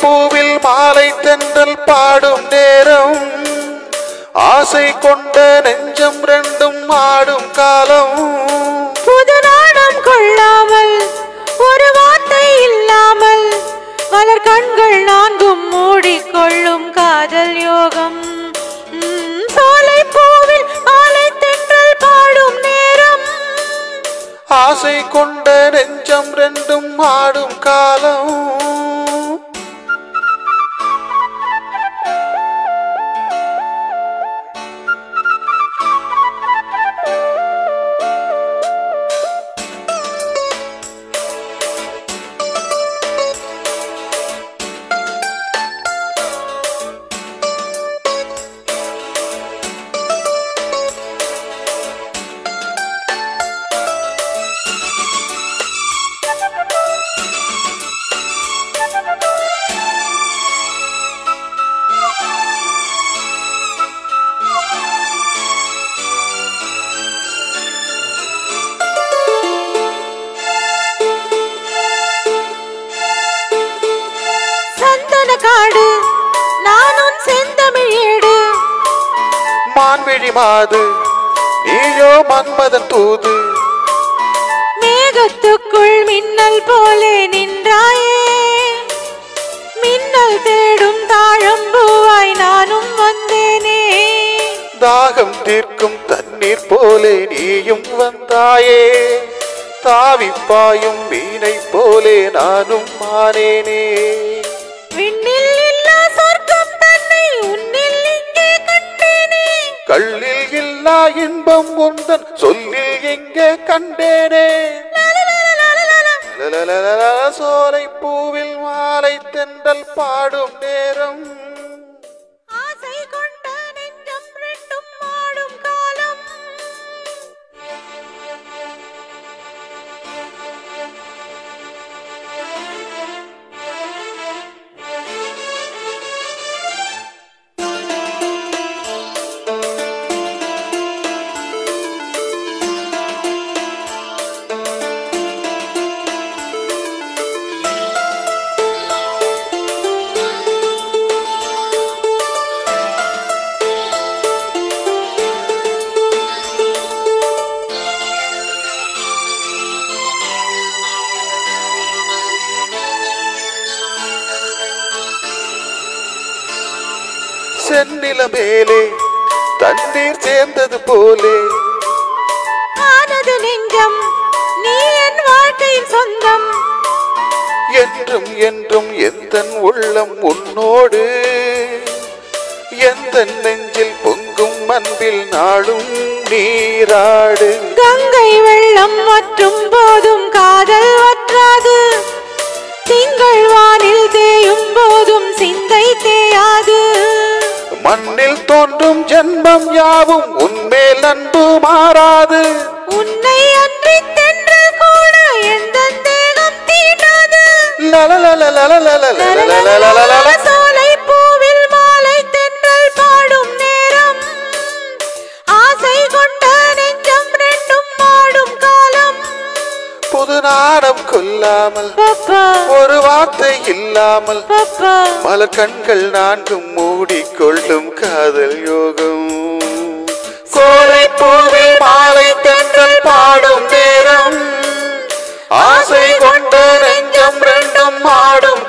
பூவில் மாலை தென்றல் பாடும் நேரம் ஆசை கொண்ட நெஞ்சம் ரெண்டும் ஆடும் காலம் புது நாடம் கொள்ளாமல் ஒரு வார்த்தை இல்லாமல் மலர் கண்கள் நான்கும் மூடிக்கொள்ளும் காதல் யோகம் சோலை பூவில் மாலை தென்றல் பாடும் நேரம் ஆசை கொண்ட நெஞ்சம் ரெண்டும் ஆடும் காலம் காடு நானும் செந்தமிழேடு மான்விழி மாது நீயோ மன்மதன் தூது மேகத்துக்குள் மின்னல் போலே நின்றாயே மின்னல் தேடும் தாழம்பூவாய் நானும் வந்தேனே தாகம் தீர்க்கும் தண்ணீர் போலே நீயும் வந்தாயே தாவிப்பாயும் மீனை போலே நானும் மானேனே விண்ணில் இல்லா சொர்க்கம் தன்னை உன்னில் இங்கே கண்டேனே கள்ளில் இல்லா இன்பம் உந்தன் சொல்லில் எங்கே கண்டேனே சோலை பூவில் மாலை தென்றல் பாடும் நேரம் ஆசை கொண்ட நெஞ்சம் ரெண்டும் ஆடும் காலம் சென்னில மேலே தண்ணீர் சேர்ந்தது போலே ஆனது நெஞ்சம் நீ என் வாழ்க்கையின் சொந்தம் என்றும் என்றும் எந்தன் உள்ளம் உன்னோடு எந்தன் நெஞ்சில் பொங்கும் அன்பில் நாளும் நீராடு கங்கை வெள்ளம் வற்றும் போதும் காதல் வற்றாது திங்கள் வானில் தேயும் போதும் சிந்தை தேயாது மண்ணில் தோன்றும் ஜென்மம் யாவும் உன்மேல் அன்பு மாறாது உன்னை அன்றி தென்றல் கூட எந்த தேகம் தீண்டாது சோலை பூவில் மாலை தென்றல் பாடும் நேரம் ஆசை கொண்ட நெஞ்சம் ரெண்டும் ஆடும் காலம் புது நாடம் கொல்லாமல் ஒரு வார்த்தை இல்லாமல் மலர் கண்கள் நான்கும் மூடிக்கொள்ளும் காதல் யோகம் சோலை பூவில் மாலை தென்றல் பாடும் நேரம் ஆசை கொண்ட நெஞ்சம் ரெண்டும் ஆடும்